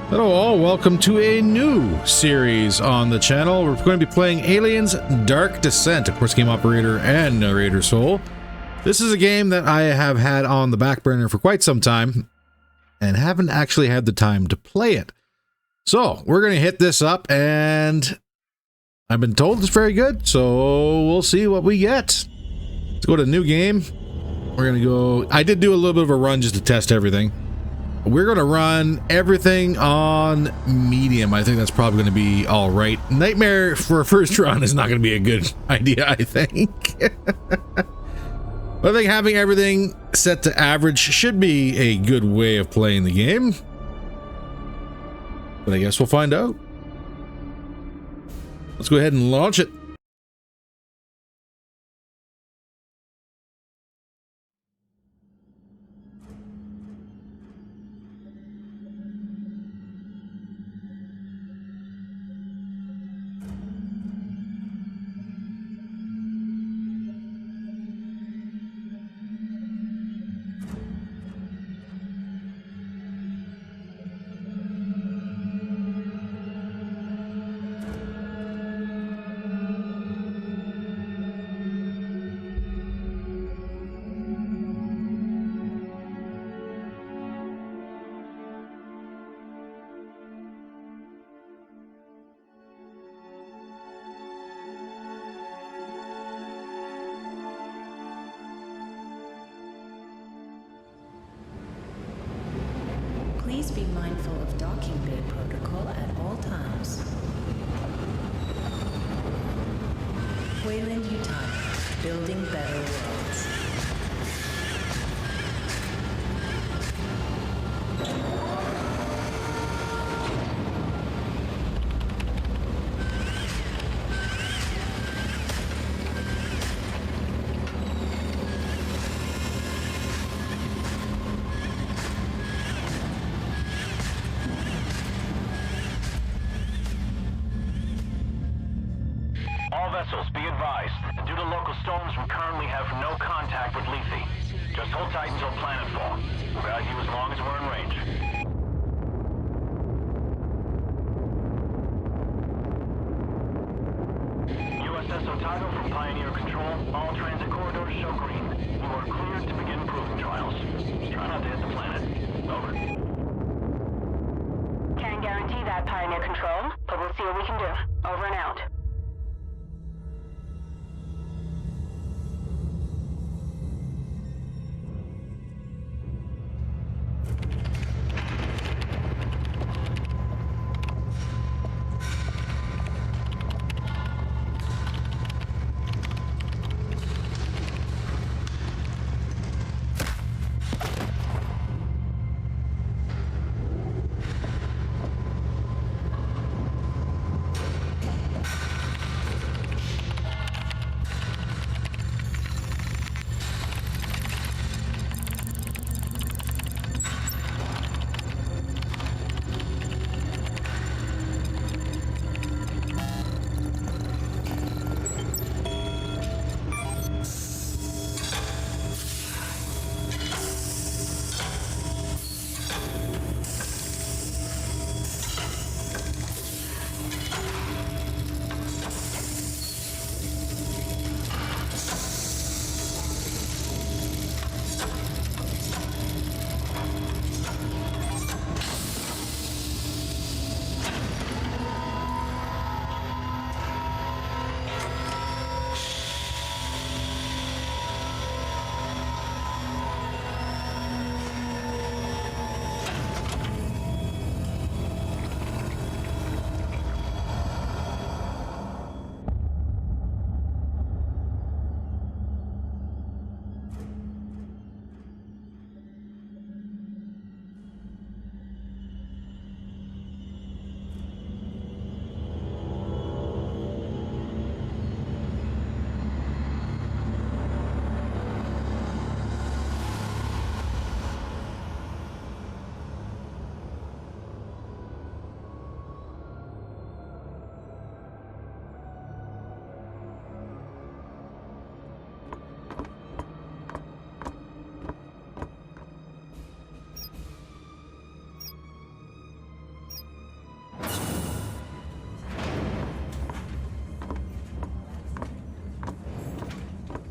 Hello all, welcome to a new series on the channel. We're going to be playing Aliens Dark Descent, of course game operator and narrator soul. This is a game that I have had on the back burner for quite some time and haven't actually had the time to play it. So we're going to hit this up and I've been told it's very good, so we'll see what we get. Let's go to new game. We're going to go, I did do a little bit of a run just to test everything. We're going to run everything on medium. I think that's probably going to be all right. Nightmare for a first run is not going to be a good idea, I think. But I think having everything set to average should be a good way of playing the game. But I guess we'll find out. Let's go ahead and launch it. Please be mindful of docking bay protocol at all times. Wayland, Utah, building better worlds. All vessels, be advised. Due to local storms, we currently have no contact with Lethe. Just hold tight until planetfall. We'll guide you as long as we're in range. USS Otago from Pioneer Control. All transit corridors show green. You are cleared to begin proving trials. Try not to hit the planet. Over. Can't guarantee that, Pioneer Control, but we'll see what we can do. Over and out.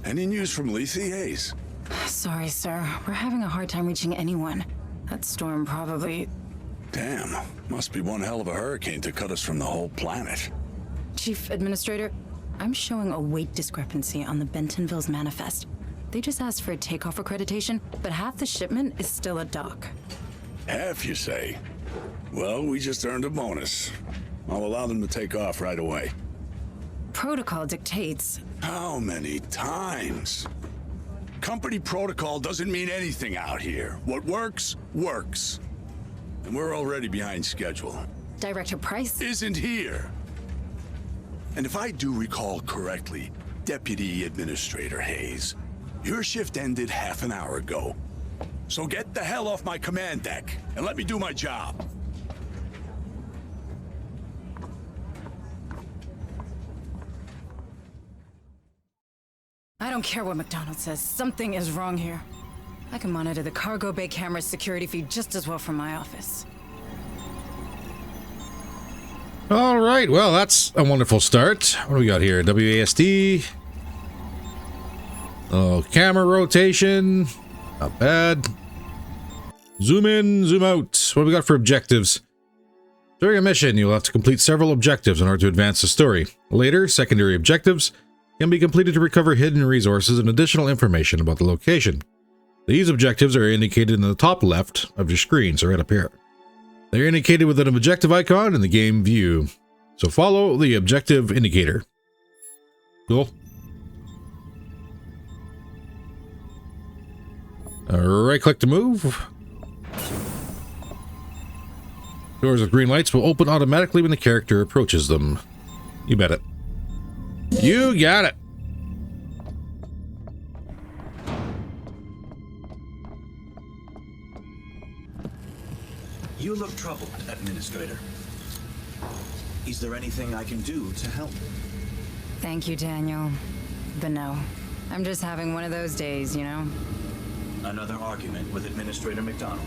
Any news from Lethe, Hayes? Sorry, sir. We're having a hard time reaching anyone. That storm probably... Damn, must be one hell of a hurricane to cut us from the whole planet. Chief Administrator, I'm showing a weight discrepancy on the Bentonville's manifest. They just asked for a takeoff accreditation, but half the shipment is still at dock. Half, you say? Well, we just earned a bonus. I'll allow them to take off right away. Protocol dictates... How many times? Company protocol doesn't mean anything out here. What works, works. And we're already behind schedule. Director Price? Isn't here. And if I do recall correctly, Deputy Administrator Hayes, your shift ended half an hour ago. So get the hell off my command deck and let me do my job. I don't care what McDonald says. Something is wrong here. I can monitor the cargo bay camera security feed just as well from my office. All right, well, that's a wonderful start. What do we got here? WASD. Oh, camera rotation. Not bad. Zoom in, zoom out. What do we got for objectives? During a mission, you'll have to complete several objectives in order to advance the story. Later, secondary objectives can be completed to recover hidden resources and additional information about the location. These objectives are indicated in the top left of your screen, so right up here. They're indicated with an objective icon in the game view, so follow the objective indicator. Cool. Right-click to move. Doors with green lights will open automatically when the character approaches them. You bet it. You got it. You look troubled, Administrator. Is there anything I can do to help? Thank you, Daniel. But no, I'm just having one of those days, you know? Another argument with Administrator McDonald.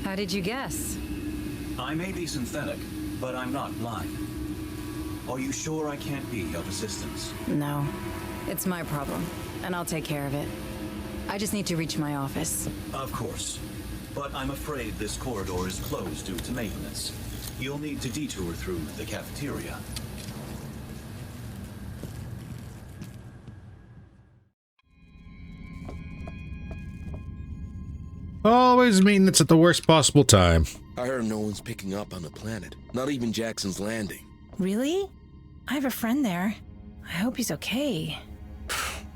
How did you guess? I may be synthetic, but I'm not blind. Are you sure I can't be of assistance? No. It's my problem, and I'll take care of it. I just need to reach my office. Of course. But I'm afraid this corridor is closed due to maintenance. You'll need to detour through the cafeteria. Always maintenance at the worst possible time. I heard no one's picking up on the planet. Not even Jackson's Landing. Really? I have a friend there. I hope he's okay.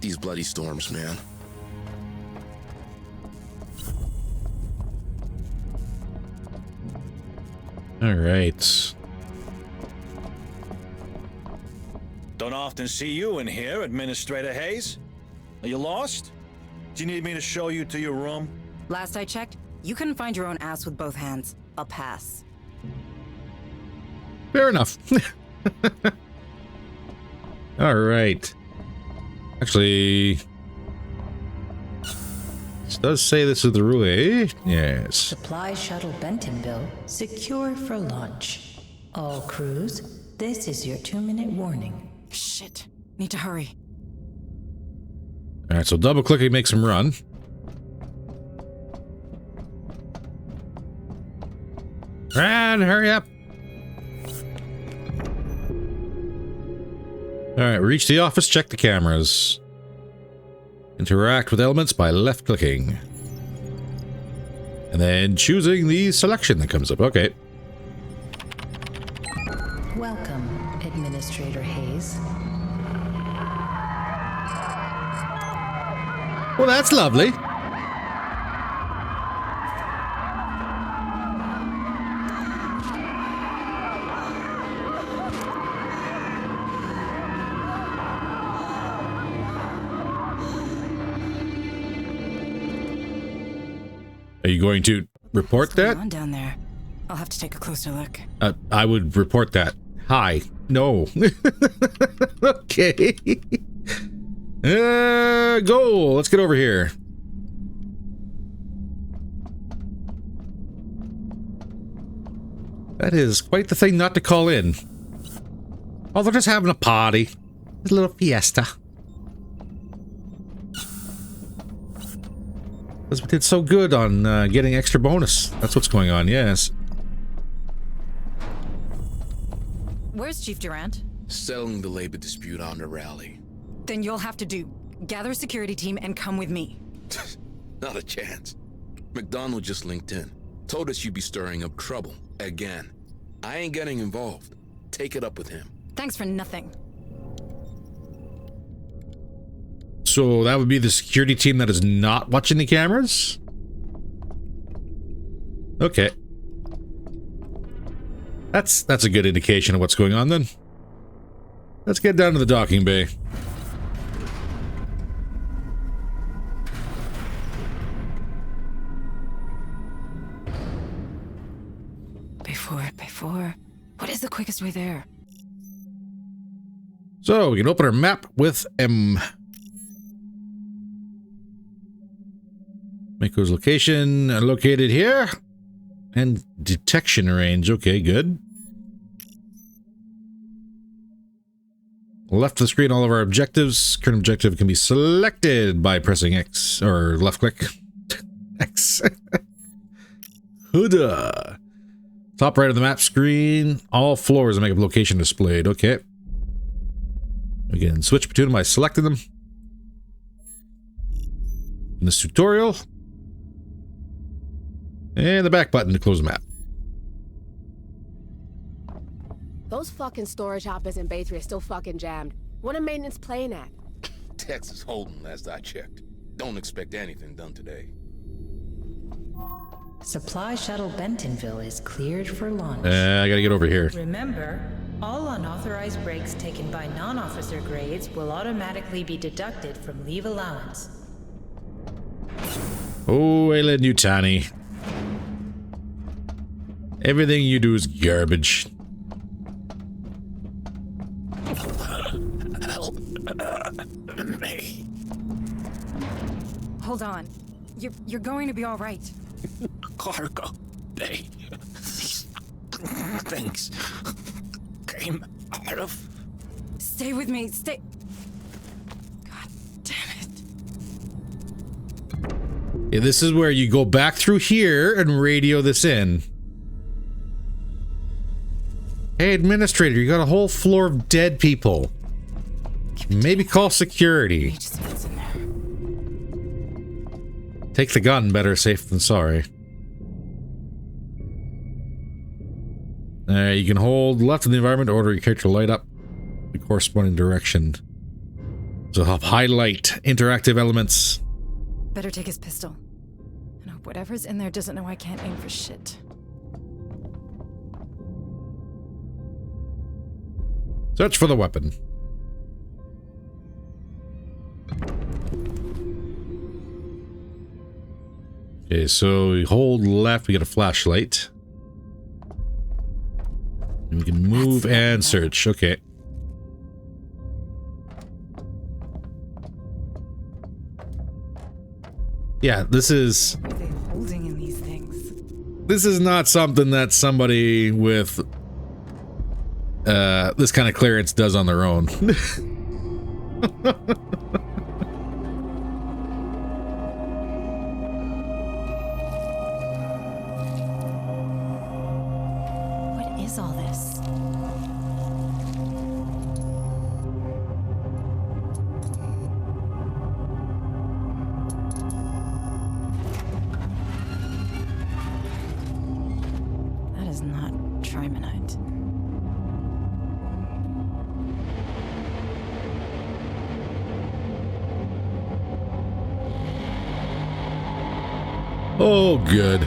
These bloody storms, man. All right. Don't often see you in here, Administrator Hayes. Are you lost? Do you need me to show you to your room? Last I checked, you couldn't find your own ass with both hands. I'll pass. Fair enough. All right. Actually, this does say this is the rule, eh? Yes. Supply shuttle Bentonville secure for launch. All crews, this is your 2-minute warning. Shit. Need to hurry. All right, so double clicking makes him run. Run, hurry up. All right, reach the office, check the cameras. Interact with elements by left-clicking. And then choosing the selection that comes up. Okay. Welcome, Administrator Hayes. Well, that's lovely. Are you going to report What's that? going on down there? I'll have to take a closer look. I would report that. Hi. No. Okay. Go. Let's get over here. That is quite the thing not to call in. Oh, they're just having a party. It's a little fiesta. Because we did so good on getting extra bonus. That's what's going on, yes. Where's Chief Durant? Settling the labor dispute on the rally. Then you'll have to gather a security team and come with me. Not a chance. McDonald just linked in. Told us you'd be stirring up trouble. Again. I ain't getting involved. Take it up with him. Thanks for nothing. So that would be the security team that is not watching the cameras? Okay. That's a good indication of what's going on then. Let's get down to the docking bay. Before. What is the quickest way there? So we can open our map with M. Mako's location located here. And detection range. Okay, good. Left of the screen, all of our objectives. Current objective can be selected by pressing X or left click. X. Huda. Top right of the map screen. All floors make a location displayed. Okay. We can switch between them by selecting them. In this tutorial. And the back button to close the map. Those fucking storage hoppers in Bay 3 are still fucking jammed. What are maintenance playing at? Texas Hold'em, last I checked. Don't expect anything done today. Supply shuttle Bentonville is cleared for launch. I gotta get over here. Remember, all unauthorized breaks taken by non-officer grades will automatically be deducted from leave allowance. Oh, Ayla Nutani. Everything you do is garbage. Help me. Hold on. You're going to be all right. Cargo bay. These things came out of. Stay with me. Stay. God damn it. Yeah, this is where you go back through here and radio this in. Hey, administrator, you got a whole floor of dead people. Maybe call security. Take the gun, better safe than sorry. You can hold left in the environment to order your character light up the corresponding direction. So have highlight interactive elements. Better take his pistol. And hope whatever's in there doesn't know I can't aim for shit. Search for the weapon. Okay, so we hold left, we get a flashlight. And we can move and search. Okay. Yeah, this is... What are they holding in these things? This is not something that somebody with this kind of clearance does on their own. What is all this? That is not trimonite. Oh, good.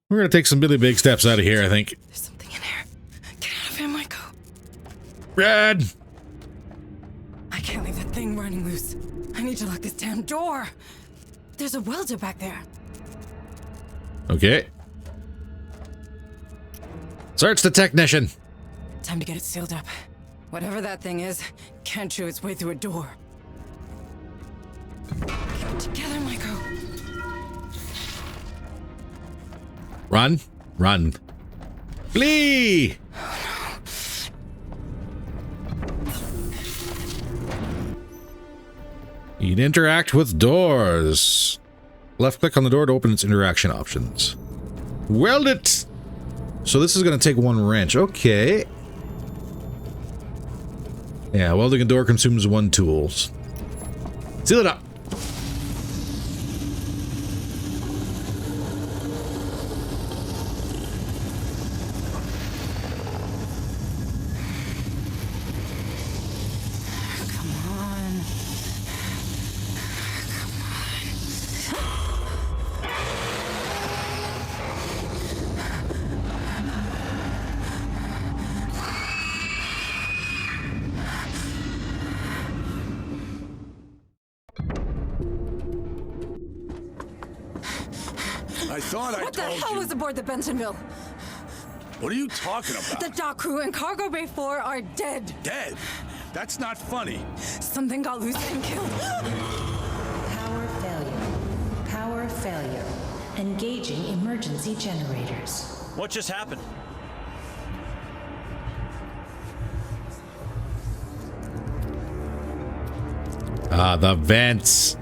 We're gonna take some really big steps out of here, I think. There's something in here. Get out of here, Michael. Brad! I can't leave that thing running loose. I need to lock this damn door. There's a welder back there. Okay. Search the technician. Time to get it sealed up. Whatever that thing is, can't chew its way through a door. Keep it together, Michael. Run. Run. Flee! need to interact with doors. Left click on the door to open its interaction options. Weld it! So this is going to take one wrench. Okay. Yeah, welding a door consumes one tool. Seal it up. What the hell was aboard the Bentonville? What are you talking about? The dock crew and Cargo Bay 4 are dead. Dead? That's not funny. Something got loose and killed. Power failure. Power failure. Engaging emergency generators. What just happened? Ah, the vents.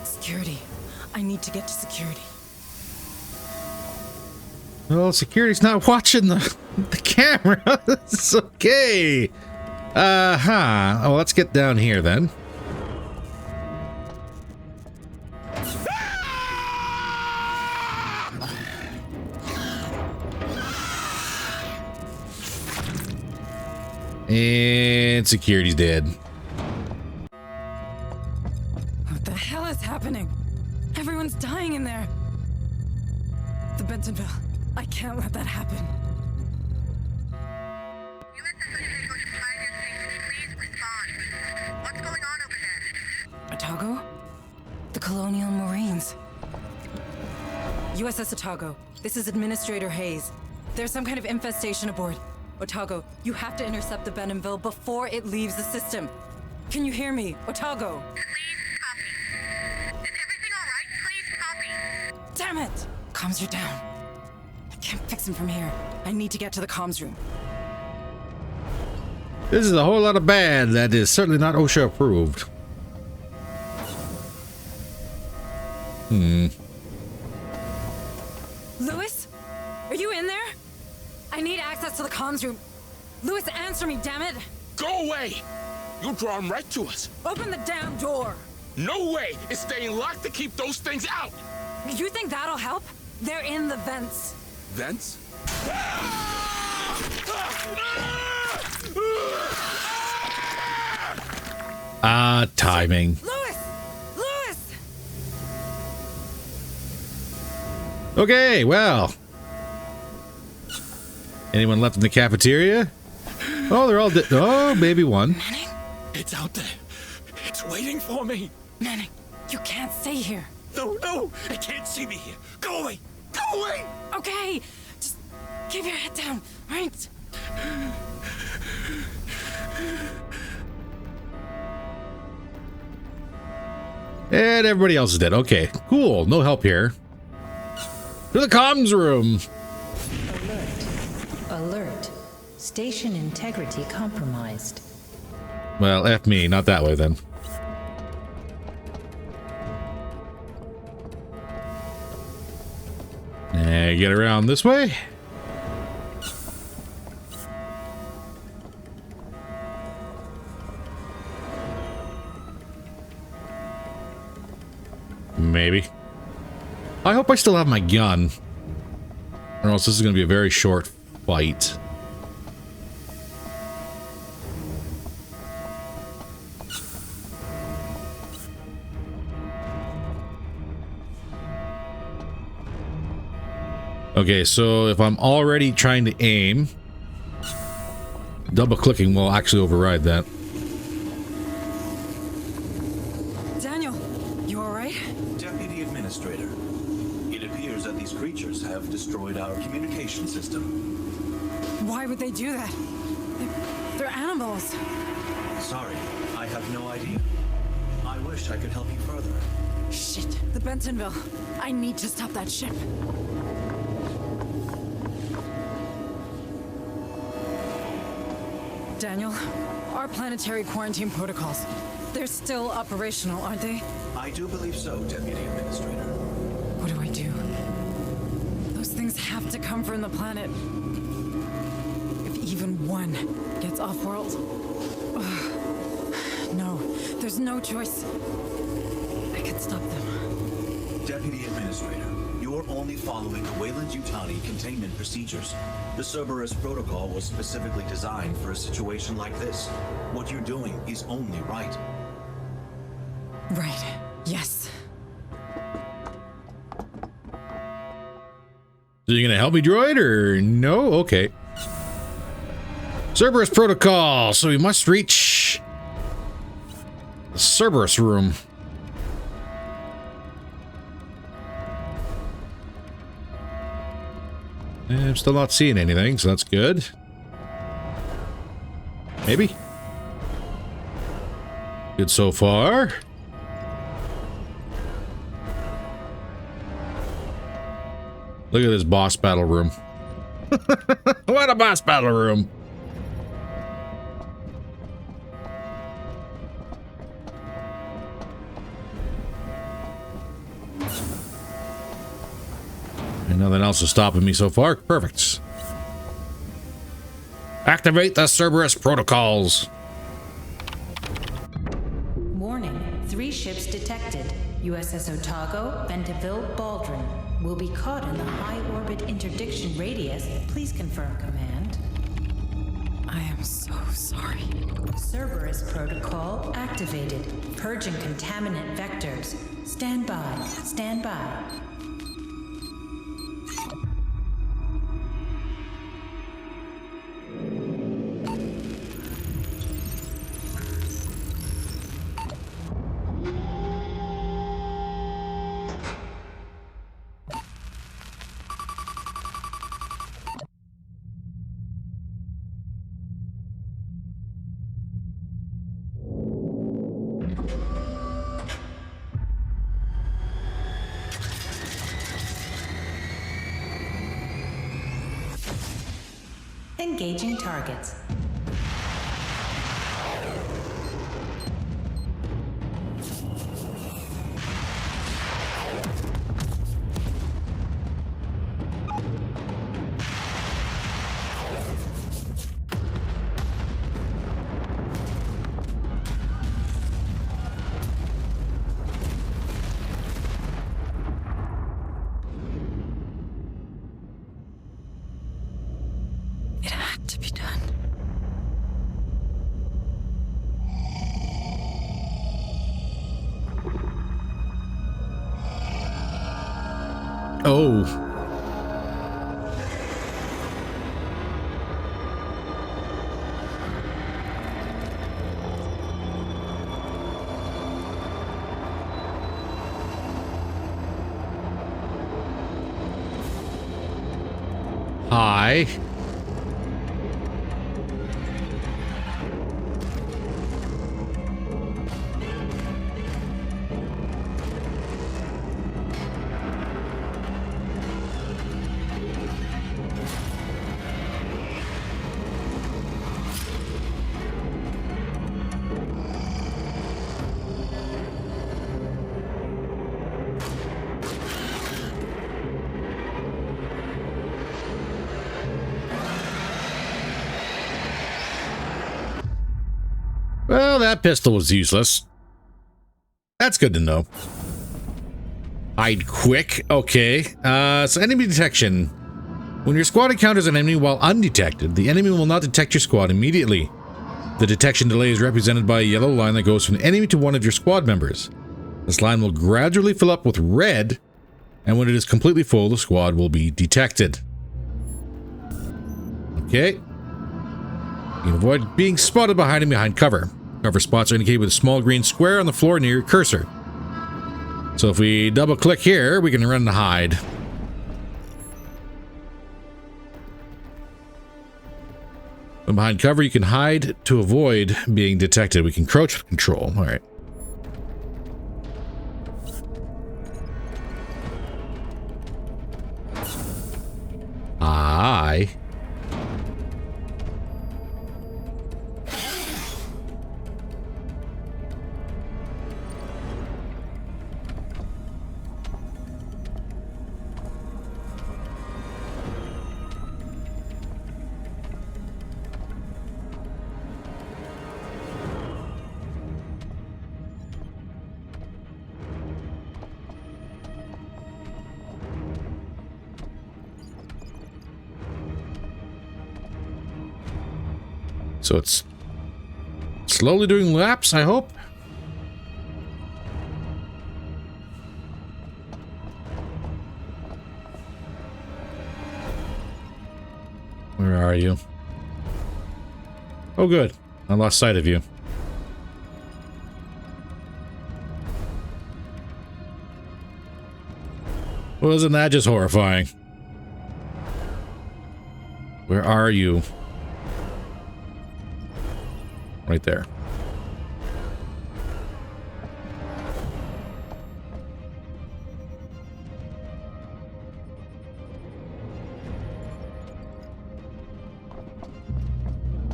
Security. I need to get to security. Well, security's not watching the camera. It's okay. Oh, let's get down here then. And security's dead. What the hell is happening? Everyone's dying in there. The Bentonville. I can't let that happen. What's going on over there? Otago? The Colonial Marines. USS Otago. This is Administrator Hayes. There's some kind of infestation aboard. Otago, you have to intercept the Bentonville before it leaves the system. Can you hear me? Otago? Please copy. Is everything all right? Please copy. Damn it! Comms are down. I can't fix him from here. I need to get to the comms room. This is a whole lot of bad that is certainly not OSHA approved. Lewis? Are you in there? I need access to the comms room. Lewis, answer me, damn it! Go away! You'll draw them right to us. Open the damn door! No way! It's staying locked to keep those things out! You think that'll help? They're in the vents. Vents? Timing. Lewis! Lewis! Okay, well. Anyone left in the cafeteria? Oh, they're all dead. Oh, maybe one. Manning? It's out there. It's waiting for me. Manning, you can't stay here. No, it can't see me here. Go away. Go away. Okay, just keep your head down, right? And everybody else is dead. Okay, cool. No help here. To the comms room. Alert. Station integrity compromised. Well, F me. Not that way, then. Get around this way. Maybe. I hope I still have my gun. Or else this is going to be a very short fight. Okay, so if I'm already trying to aim, double clicking will actually override that. Daniel, you alright? Deputy Administrator, it appears that these creatures have destroyed our communication system. Why would they do that? They're animals. Sorry, I have no idea. I wish I could help you further. Shit, the Bentonville. I need to stop that ship. Daniel, our planetary quarantine protocols, they're still operational, aren't they? I do believe so, Deputy Administrator. What do I do? Those things have to come from the planet. If even one gets off-world... No, there's no choice. I can stop them. Deputy Administrator, you're only following the Weyland-Yutani containment procedures. The Cerberus protocol was specifically designed for a situation like this. What you're doing is only right. Right. Yes. So you gonna help me, droid, or no? Okay. Cerberus protocol. So we must reach the Cerberus room. I'm still not seeing anything, so that's good. Maybe. Good so far. Look at this boss battle room. What a boss battle room. And nothing else is stopping me so far. Perfect. Activate the Cerberus protocols. Warning, 3 ships detected. USS Otago, Bentonville, Baldwin. Will be caught in the high orbit interdiction radius. Please confirm, Command. I am so sorry. Cerberus protocol activated. Purging contaminant vectors. Stand by. Stand by. Engaging targets. It had to be done. Oh. Hi. Well, that pistol was useless. That's good to know. Hide quick. Okay. So enemy detection. When your squad encounters an enemy while undetected, the enemy will not detect your squad immediately. The detection delay is represented by a yellow line that goes from an enemy to one of your squad members. This line will gradually fill up with red, and when it is completely full, the squad will be detected. Okay. You can avoid being spotted by hiding behind cover. Cover spots are indicated with a small green square on the floor near your cursor. So if we double click here, we can run and hide. From behind cover, you can hide to avoid being detected. We can crouch with control. All right. Hi. So it's slowly doing laps, I hope. Where are you? Oh, good. I lost sight of you. Wasn't that just horrifying? Where are you? Right there.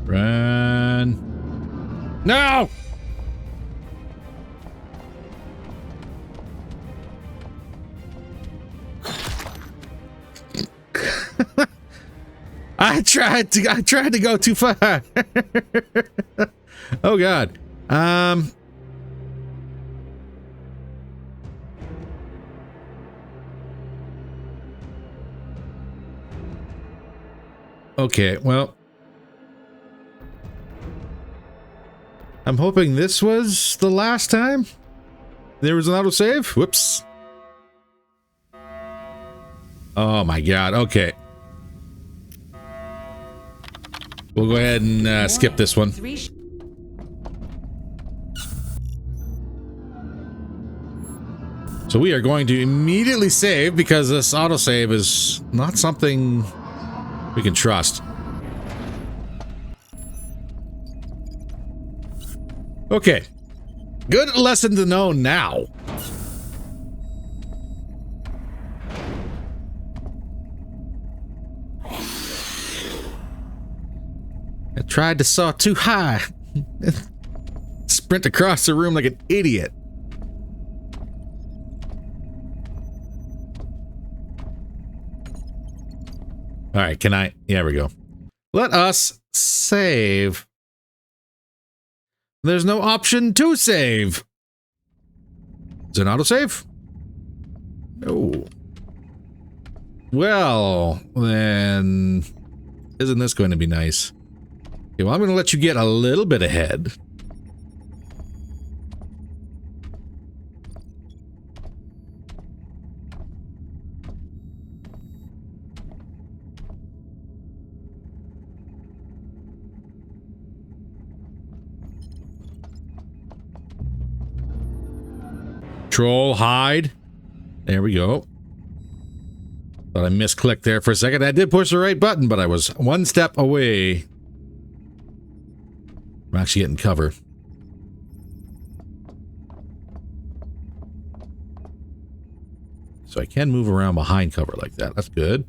Run. No! I tried to go too far. Oh god. Okay, well, I'm hoping this was the last time there was an autosave. Whoops. Oh my god. Okay. We'll go ahead and skip this one. So we are going to immediately save because this autosave is not something we can trust. Okay. Good lesson to know now. I tried to saw too high. Sprint across the room like an idiot. All right, can I? Yeah, there we go. Let us save. There's no option to save. Is it an autosave? No. Well, then isn't this going to be nice? Okay, well, I'm going to let you get a little bit ahead. Control, hide. There we go. Thought I misclicked there for a second. I did push the right button, but I was one step away. I'm actually getting cover. So I can move around behind cover like that. That's good.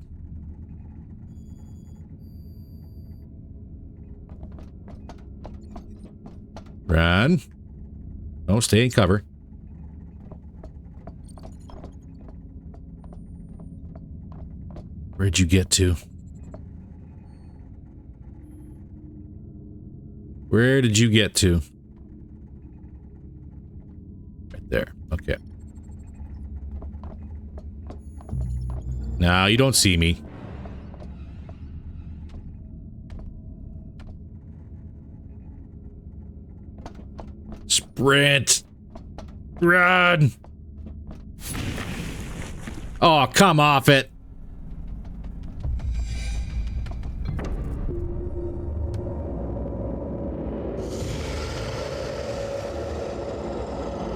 Run. No, stay in cover. Where'd you get to? Where did you get to? Right there. Okay. Now you don't see me. Sprint. Run. Oh, come off it.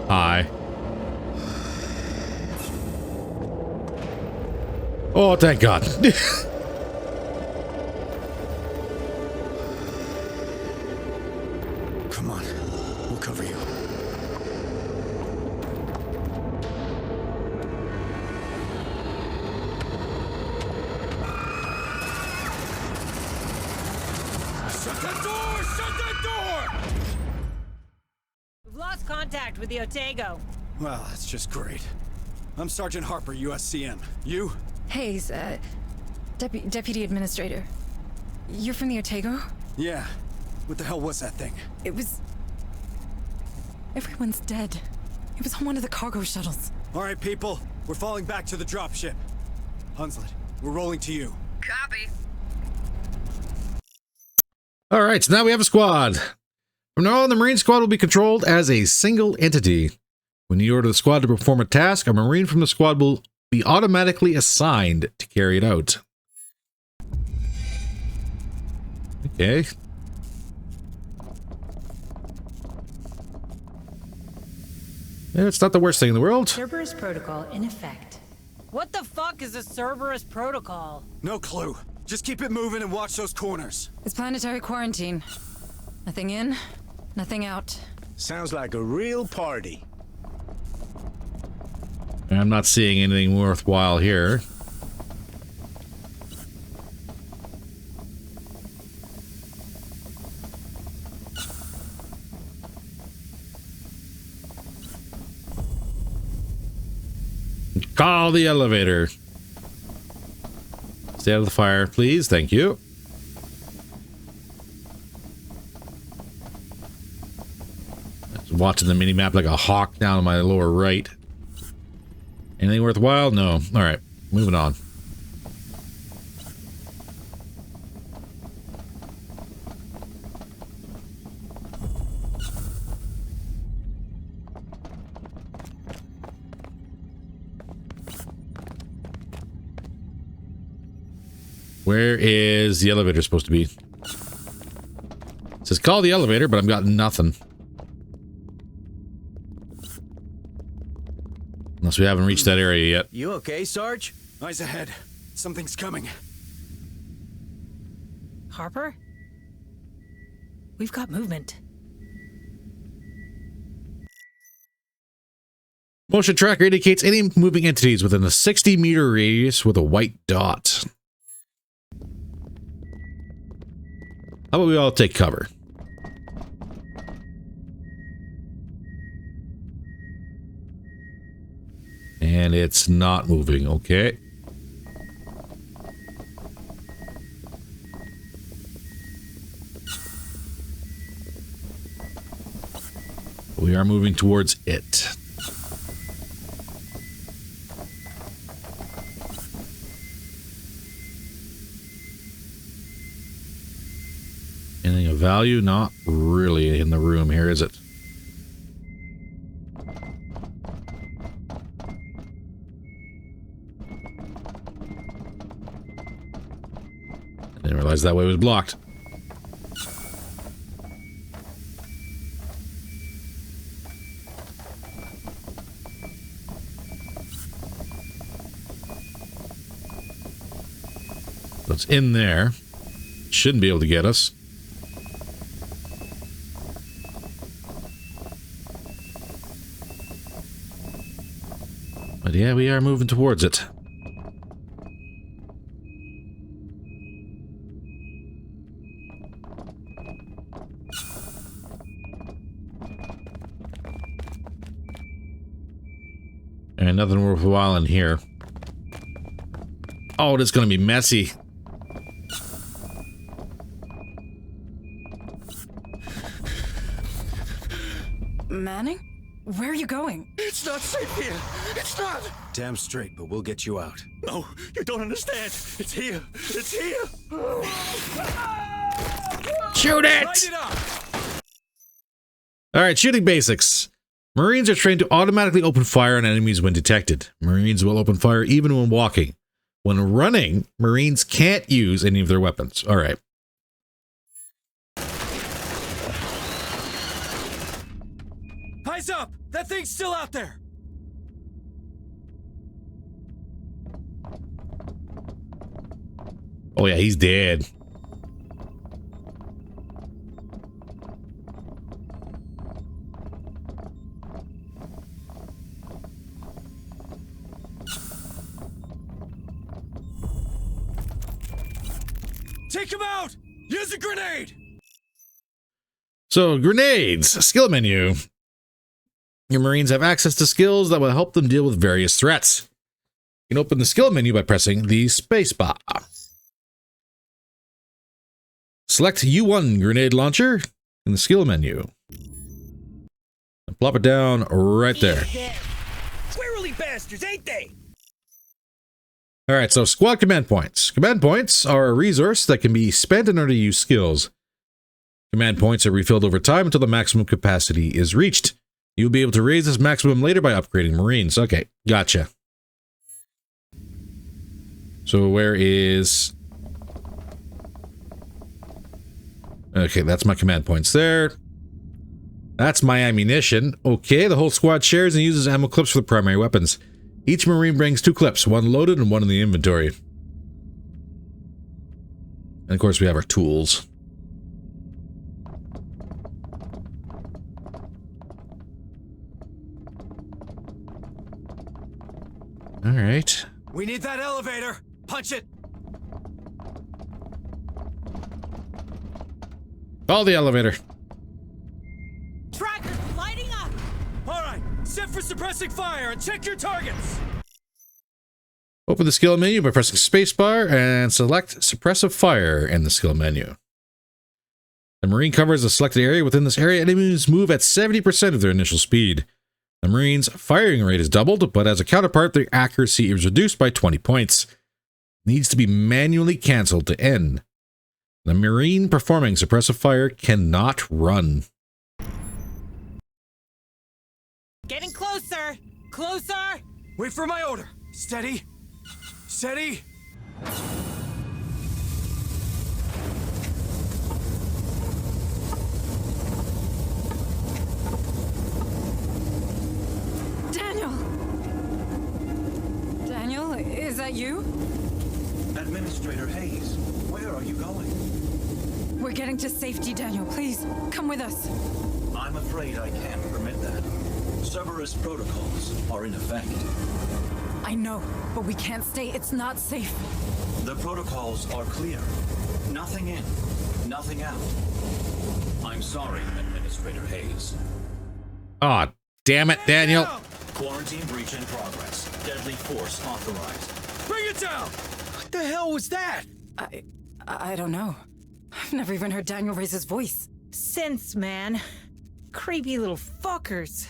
Hi. Oh, thank God. Come on, we'll cover you. Shut that door! Shut that door! We've lost contact with the Otago. Well, that's just great. I'm Sergeant Harper, USCM. You? Hayes, Deputy Administrator. You're from the Otago? Yeah. What the hell was that thing? It was... Everyone's dead. It was on one of the cargo shuttles. All right, people. We're falling back to the dropship. Hunslet, we're rolling to you. Copy. All right, so now we have a squad. From now on, the Marine squad will be controlled as a single entity. When you order the squad to perform a task, a Marine from the squad will be automatically assigned to carry it out. Okay. Yeah, it's not the worst thing in the world. Cerberus protocol in effect. What the fuck is a Cerberus protocol? No clue. Just keep it moving and watch those corners. It's planetary quarantine. Nothing in, nothing out. Sounds like a real party. I'm not seeing anything worthwhile here. Call the elevator. Stay out of the fire, please. Thank you. Just watching the mini-map like a hawk down on my lower right. Anything worthwhile? No. All right, moving on. Where is the elevator supposed to be? It says call the elevator, but I've got nothing. Unless we haven't reached that area yet. You okay, Sarge? Eyes ahead. Something's coming. Harper? We've got movement. Motion tracker indicates any moving entities within a 60-meter radius with a white dot. How about we all take cover? And it's not moving, okay. We are moving towards it. Anything of value? Not really in the room here, is it? I didn't realize that way was blocked. So it's in there. Shouldn't be able to get us. But yeah, we are moving towards it. And nothing worthwhile in here. Oh, it's going to be messy. Manning? Where are you going? It's not safe here. It's not. Damn straight, but we'll get you out. No, you don't understand. It's here. It's here. Shoot it! Light it up. All right, shooting basics. Marines are trained to automatically open fire on enemies when detected. Marines will open fire even when walking. When running, Marines can't use any of their weapons. All right. Eyes up! That thing's still out there! Oh yeah, he's dead. Take him out! Use a grenade! So, grenades, skill menu. Your Marines have access to skills that will help them deal with various threats. You can open the skill menu by pressing the spacebar. Select U1 grenade launcher in the skill menu. And plop it down right there. Squirrely bastards, ain't they? Alright, so squad command points. Command points are a resource that can be spent in order to use skills. Command points are refilled over time until the maximum capacity is reached. You'll be able to raise this maximum later by upgrading Marines. Okay, gotcha. So where is... Okay, that's my command points there. That's my ammunition. Okay, the whole squad shares and uses ammo clips for the primary weapons. Each Marine brings 2 clips, one loaded and one in the inventory. And of course we have our tools. All right. We need that elevator. Punch it. Follow the elevator. Trackers lighting up! All right, set for suppressing fire and check your targets. Open the skill menu by pressing spacebar and select suppressive fire in the skill menu. The Marine covers a selected area. Within this area, enemies move at 70% of their initial speed. The Marine's firing rate is doubled, but as a counterpart, their accuracy is reduced by 20 points. Needs to be manually cancelled to end. The Marine performing suppressive fire cannot run. Getting closer! Closer! Wait for my order. Steady. Steady. Daniel, is that you? Administrator Hayes, where are you going? We're getting to safety, Daniel. Please, come with us. I'm afraid I can't permit that. Cerberus protocols are in effect. I know, but we can't stay. It's not safe. The protocols are clear. Nothing in, nothing out. I'm sorry, Administrator Hayes. Aw, damn it, Daniel. Quarantine breach in progress. Deadly force authorized. Bring it down! What the hell was that? I don't know. I've never even heard Daniel raise his voice. Sense, man. Creepy little fuckers.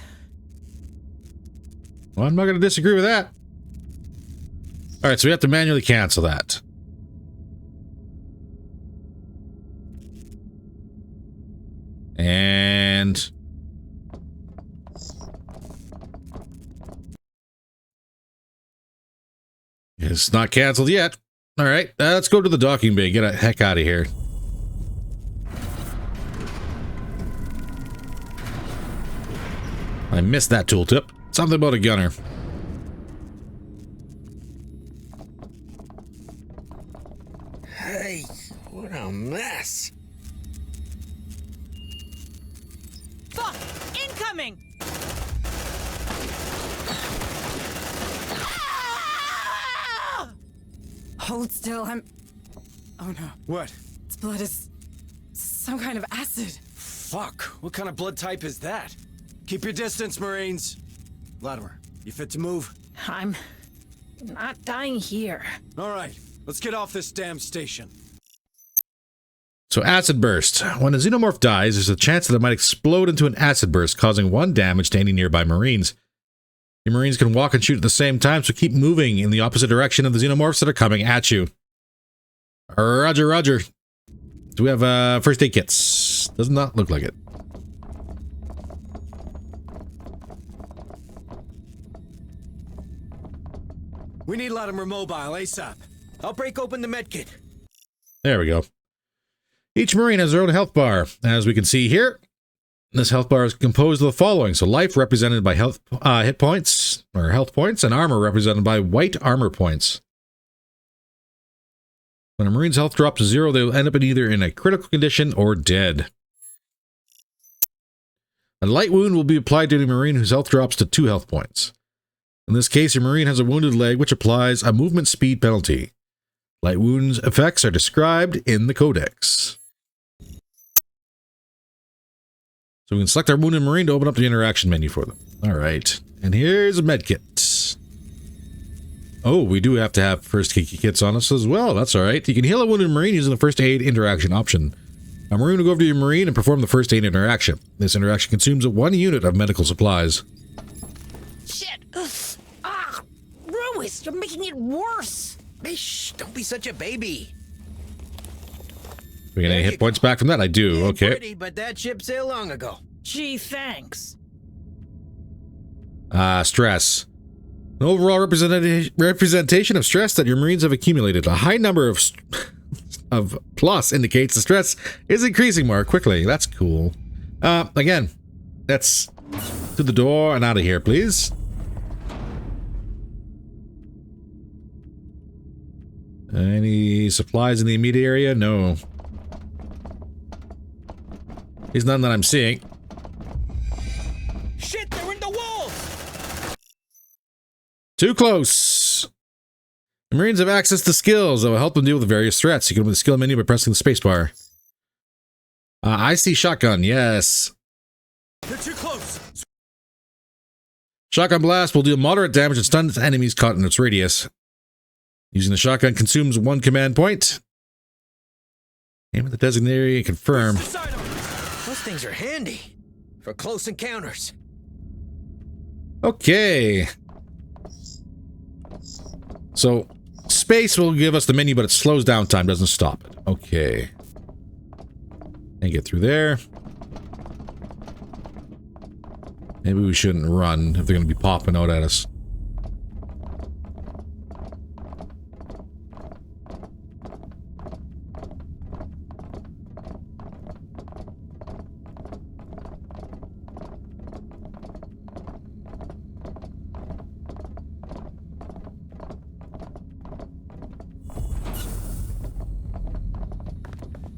Well, I'm not going to disagree with that. All right, so we have to manually cancel that. And... it's not canceled yet. All right, let's go to the docking bay. Get the heck out of here. I missed that tooltip. Something about a gunner. Hey, what a mess. Fuck! Incoming! Hold still, Oh no. What? Its blood is some kind of acid. Fuck, what kind of blood type is that? Keep your distance, Marines. Latimer, you fit to move? I'm not dying here. All right, let's get off this damn station. So acid burst. When a xenomorph dies, there's a chance that it might explode into an acid burst, causing 1 damage to any nearby Marines. Your Marines can walk and shoot at the same time, so keep moving in the opposite direction of the xenomorphs that are coming at you. Roger, roger. Do we have first aid kits? Does not look like it. We need Latimer mobile ASAP. I'll break open the medkit. There we go. Each Marine has their own health bar. As we can see here, this health bar is composed of the following. So life represented by hit points, or health points, and armor represented by white armor points. When a Marine's health drops to 0, they will end up either in a critical condition or dead. A light wound will be applied to a Marine whose health drops to 2 health points. In this case, a Marine has a wounded leg, which applies a movement speed penalty. Light wounds effects are described in the Codex. So we can select our wounded Marine to open up the interaction menu for them. Alright, and here's a medkit. Oh, we do have to have first aid kits on us as well. That's alright. You can heal a wounded Marine using the first aid interaction option. A Marine will go over to your Marine and perform the first aid interaction. This interaction consumes 1 unit of medical supplies. Shit! Ah! Ruiz, you're making it worse! Shh, don't be such a baby. We get any hit points back from that? I do, okay. Pretty, but that ship sailed long ago. Gee, thanks. Stress. An overall representation of stress that your Marines have accumulated. A high number of plus indicates the stress is increasing more quickly. That's cool. Again, that's to the door and out of here, please. Any supplies in the immediate area? No. There's none that I'm seeing. Shit, they're in the wall! Too close. The Marines have access to skills that will help them deal with various threats. You can open the skill menu by pressing the spacebar. I see shotgun, yes. They're too close. Shotgun blast will deal moderate damage and stun enemies caught in its radius. Using the shotgun consumes 1 command point. Aim at the designated area and confirm. Those things are handy for close encounters. Okay. So, space will give us the menu, but it slows down time, doesn't stop it. Okay. And get through there. Maybe we shouldn't run if they're going to be popping out at us.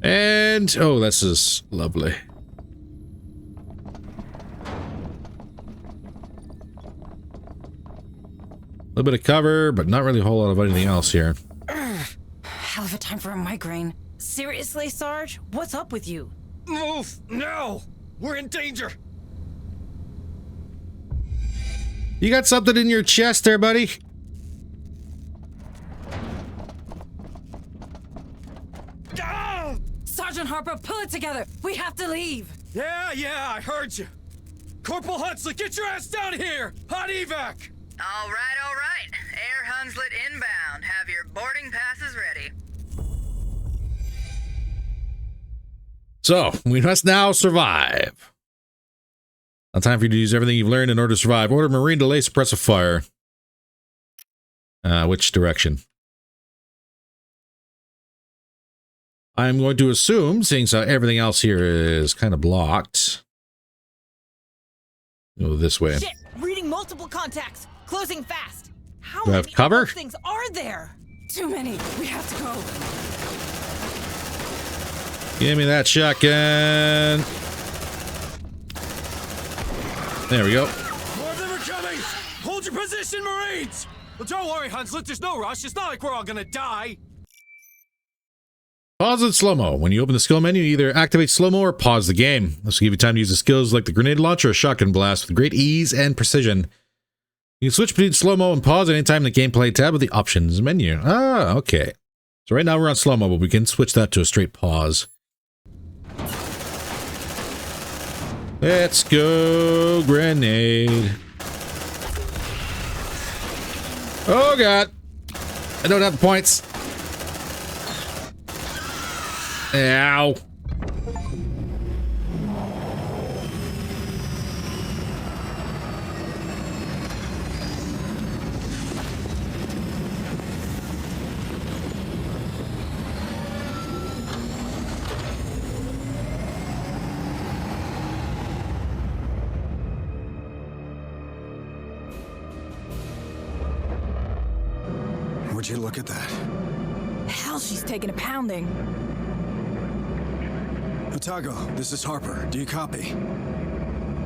And, oh, this is lovely. A little bit of cover, but not really a whole lot of anything else here. Hell of a time for a migraine. Seriously, Sarge? What's up with you? Move! No! We're in danger! You got something in your chest there, buddy? Sergeant Harper, pull it together! We have to leave! Yeah, I heard you. Corporal Hunslet, get your ass down here! Hot evac! All right. Air Hunslet inbound. Have your boarding passes ready. So, we must now survive. Now time for you to use everything you've learned in order to survive. Order Marine to lay suppressive fire. Which direction? I'm going to assume, seeing so everything else here is kind of blocked. Go this way. Shit! Reading multiple contacts! Closing fast! How Do I have many cover? of those things are there? Too many! We have to go! Give me that shotgun. There we go. More of them are coming! Hold your position, Marines! Well, don't worry, Hunslet, there's no rush. It's not like we're all gonna die. Pause in slow-mo. When you open the skill menu, either activate slow-mo or pause the game. This will give you time to use the skills like the grenade launcher or shotgun blast with great ease and precision. You can switch between slow-mo and pause at any time in the gameplay tab of the options menu. Ah, okay. So right now we're on slow-mo, but we can switch that to a straight pause. Let's go, grenade. Oh god. I don't have the points. Ow. you look at that? Hell, she's taking a pounding. Otago, this is Harper. Do you copy?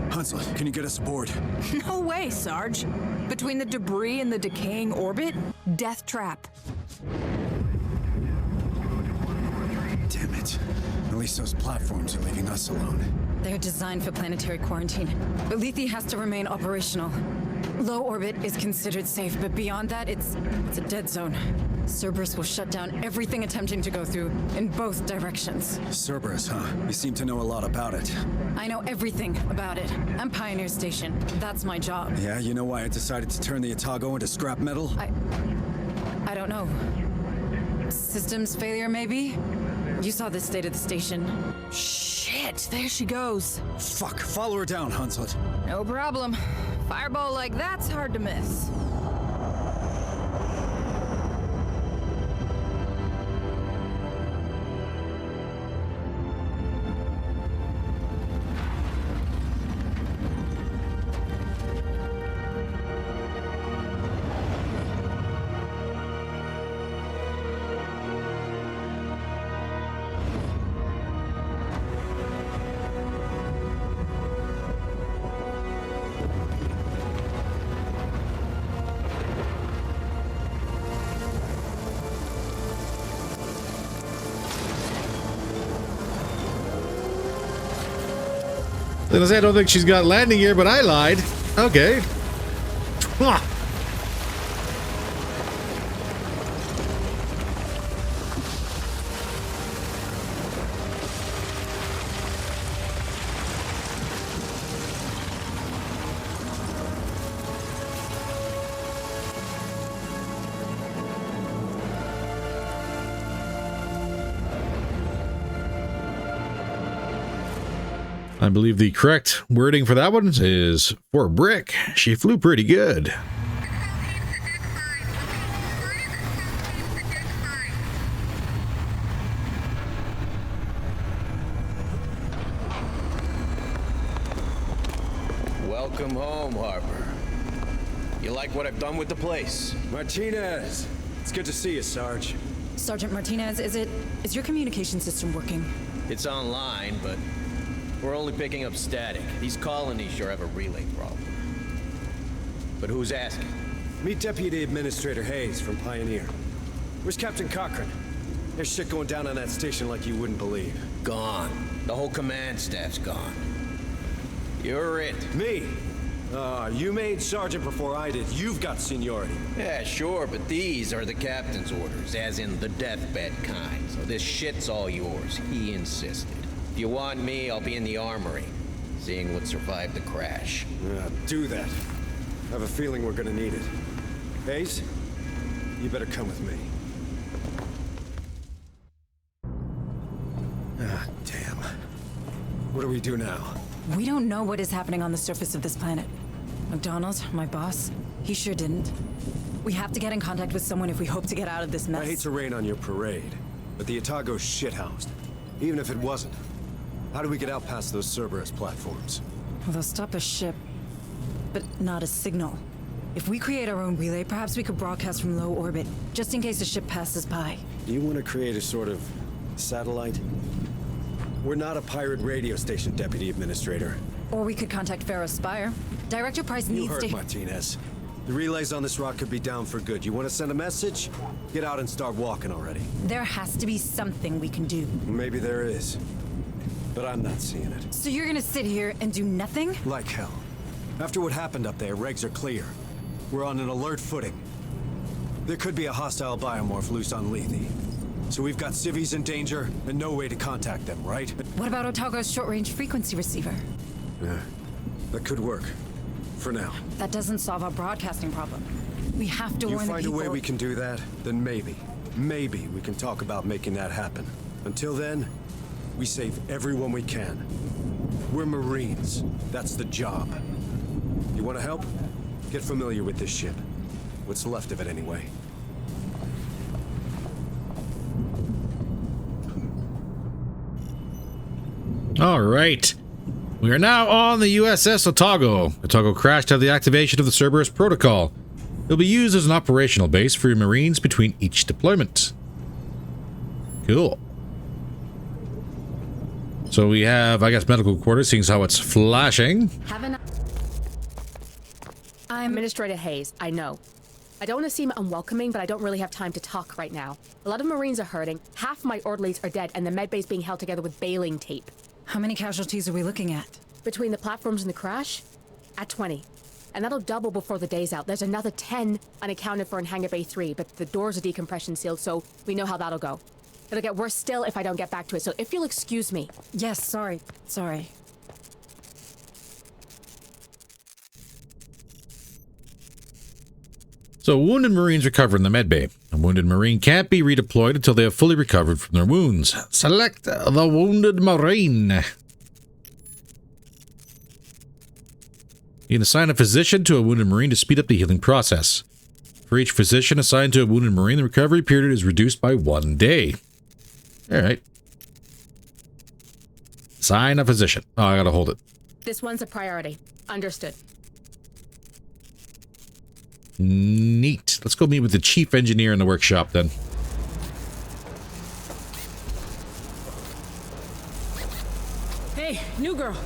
Hunslet, can you get us aboard? No way, Sarge. Between the debris and the decaying orbit, death trap. Damn it. At least those platforms are leaving us alone. They're designed for planetary quarantine, but Lethe has to remain operational. Low orbit is considered safe, but beyond that, it's a dead zone. Cerberus will shut down everything attempting to go through in both directions. Cerberus, huh? You seem to know a lot about it. I know everything about it. I'm Pioneer Station. That's my job. Yeah, you know why I decided to turn the Otago into scrap metal? I don't know. Systems failure, maybe? You saw the state of the station. Shit, there she goes. Fuck, follow her down, Hunslet. No problem. Fireball like that's hard to miss. I don't think she's got landing gear, but I lied. Okay. Mwah. I believe the correct wording for that one is for Brick. She flew pretty good. Welcome home, Harper. You like what I've done with the place? Martinez! It's good to see you, Sarge. Sergeant Martinez, is your communication system working? It's online, but we're only picking up static. These colonies sure have a relay problem. But who's asking? Meet Deputy Administrator Hayes from Pioneer. Where's Captain Cochran? There's shit going down on that station like you wouldn't believe. Gone. The whole command staff's gone. You're it. Me? You made sergeant before I did. You've got seniority. Yeah, sure, but these are the captain's orders, as in the deathbed kind. So this shit's all yours. He insisted. If you want me, I'll be in the armory, seeing what survived the crash. Do that. I have a feeling we're gonna need it. Hayes, you better come with me. Ah, damn. What do we do now? We don't know what is happening on the surface of this planet. McDonald, my boss, he sure didn't. We have to get in contact with someone if we hope to get out of this mess. I hate to rain on your parade, but the Otago's shithoused. Even if it wasn't, how do we get out past those Cerberus platforms? Well, they'll stop a ship, but not a signal. If we create our own relay, perhaps we could broadcast from low orbit, just in case a ship passes by. Do you want to create a sort of satellite? We're not a pirate radio station, Deputy Administrator. Or we could contact Pharaoh's Spire. Director Price needs to— You heard Martinez. The relays on this rock could be down for good. You want to send a message? Get out and start walking already. There has to be something we can do. Maybe there is. But I'm not seeing it. So you're gonna sit here and do nothing? Like hell. After what happened up there, regs are clear. We're on an alert footing. There could be a hostile biomorph loose on Lethe. So we've got civvies in danger and no way to contact them, right? What about Otago's short-range frequency receiver? Yeah, that could work. For now. That doesn't solve our broadcasting problem. We have to warn the people. You find a way we can do that, then maybe we can talk about making that happen. Until then, we save everyone we can. We're Marines. That's the job. You want to help? Get familiar with this ship. What's left of it, anyway. All right. We are now on the USS Otago. Otago crashed at the activation of the Cerberus protocol. It'll be used as an operational base for your Marines between each deployment. Cool. So we have, I guess, medical quarters, seeing as how it's flashing. I'm Administrator Hayes, I know. I don't want to seem unwelcoming, but I don't really have time to talk right now. A lot of Marines are hurting, half my orderlies are dead, and the medbay's being held together with baling tape. How many casualties are we looking at? Between the platforms and the crash? At 20. And that'll double before the day's out. There's another 10 unaccounted for in Hangar Bay 3, but the doors are decompression sealed, so we know how that'll go. It'll get worse still if I don't get back to it, so if you'll excuse me. Yes, sorry. So wounded Marines recover in the medbay. A wounded Marine can't be redeployed until they have fully recovered from their wounds. Select the wounded Marine. You can assign a physician to a wounded Marine to speed up the healing process. For each physician assigned to a wounded Marine, the recovery period is reduced by 1 day. Alright. Assign a physician. Oh, I gotta hold it. This one's a priority. Understood. Neat. Let's go meet with the chief engineer in the workshop then. Hey, new girl.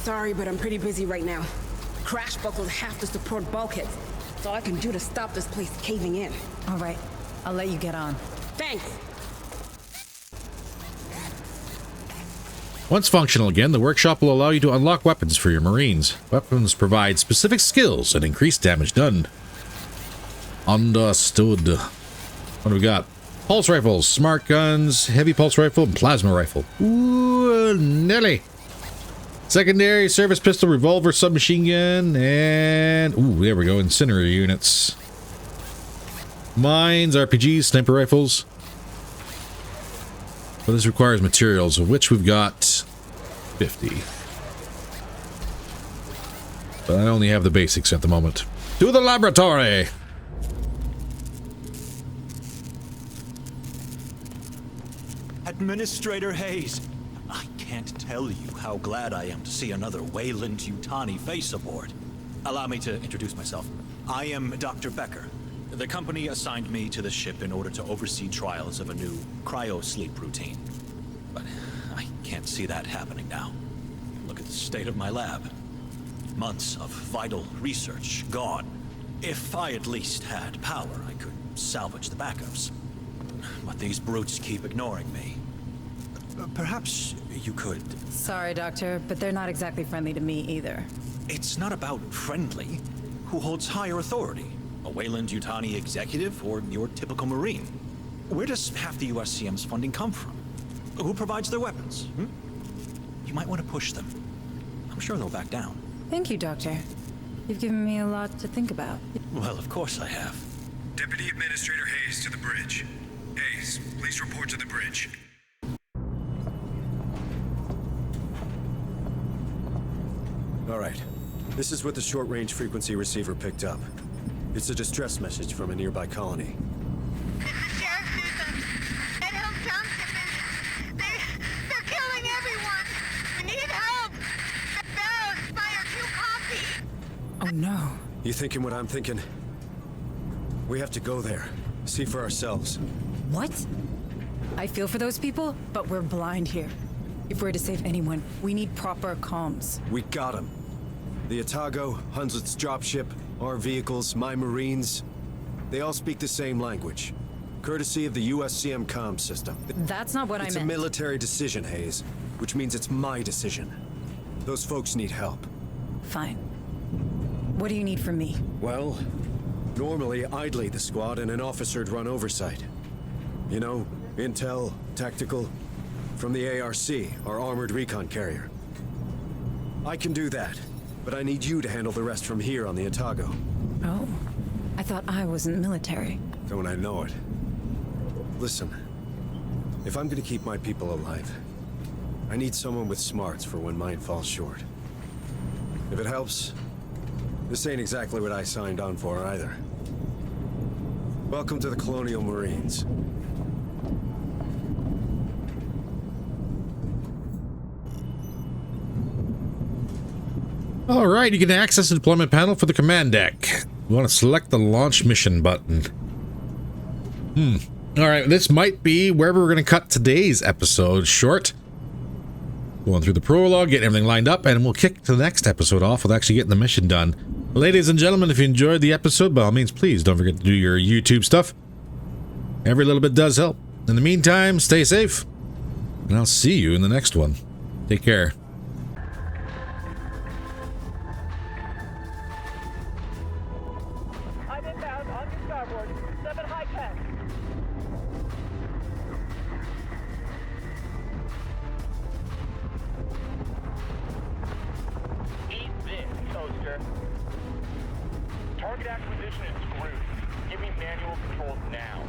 Sorry, but I'm pretty busy right now. Crash buckled half the support bulkheads. That's all I can do to stop this place caving in. All right. I'll let you get on. Thanks. Once functional again, the workshop will allow you to unlock weapons for your Marines. Weapons provide specific skills and increase damage done. Understood. What do we got? Pulse rifles, smart guns, heavy pulse rifle, and plasma rifle. Ooh, Nelly. Secondary, service pistol, revolver, submachine gun, and... ooh, there we go, incendiary units. Mines, RPGs, sniper rifles. But this requires materials, of which we've got 50. But I only have the basics at the moment. To the laboratory! Administrator Hayes, I can't tell you how glad I am to see another Weyland-Yutani face aboard. Allow me to introduce myself. I am Dr. Becker. The company assigned me to the ship in order to oversee trials of a new cryo-sleep routine. But I can't see that happening now. Look at the state of my lab. Months of vital research gone. If I at least had power, I could salvage the backups. But these brutes keep ignoring me. Perhaps you could... Sorry, Doctor, but they're not exactly friendly to me either. It's not about friendly. Who holds higher authority? A Weyland-Yutani executive or your typical Marine? Where does half the USCM's funding come from? Who provides their weapons? You might want to push them. I'm sure they'll back down. Thank you, Doctor. You've given me a lot to think about. Well, of course I have. Deputy Administrator Hayes to the bridge. Hayes, please report to the bridge. All right. This is what the short-range frequency receiver picked up. It's a distress message from a nearby colony. This is Sheriff Newsom. Ed Hill Township they're killing everyone. We need help. The barrels fire too coffee. Oh no. You thinking what I'm thinking? We have to go there. See for ourselves. What? I feel for those people, but we're blind here. If we're to save anyone, we need proper comms. We got them. The Otago, Hunslet's dropship, our vehicles, my Marines, they all speak the same language. Courtesy of the USCM comm system. That's not what I meant. It's a military decision, Hayes, which means it's my decision. Those folks need help. Fine. What do you need from me? Well, normally I'd lead the squad and an officer'd run oversight. You know, intel, tactical, from the ARC, our armored recon carrier. I can do that, but I need you to handle the rest from here on the Otago. Oh, I thought I wasn't military. Don't I know it? Listen, if I'm gonna keep my people alive, I need someone with smarts for when mine falls short. If it helps, this ain't exactly what I signed on for either. Welcome to the Colonial Marines. All right, you can access the deployment panel for the command deck. We want to select the launch mission button. Alright, this might be wherever we're going to cut today's episode short. Going through the prologue, getting everything lined up, and we'll kick the next episode off with actually getting the mission done. Ladies and gentlemen, if you enjoyed the episode, by all means, please don't forget to do your YouTube stuff. Every little bit does help. In the meantime, stay safe, and I'll see you in the next one. Take care. I'm inbound on your starboard. 7 high-tech. Eat this, toaster. Target acquisition is screwed. Give me manual controls now.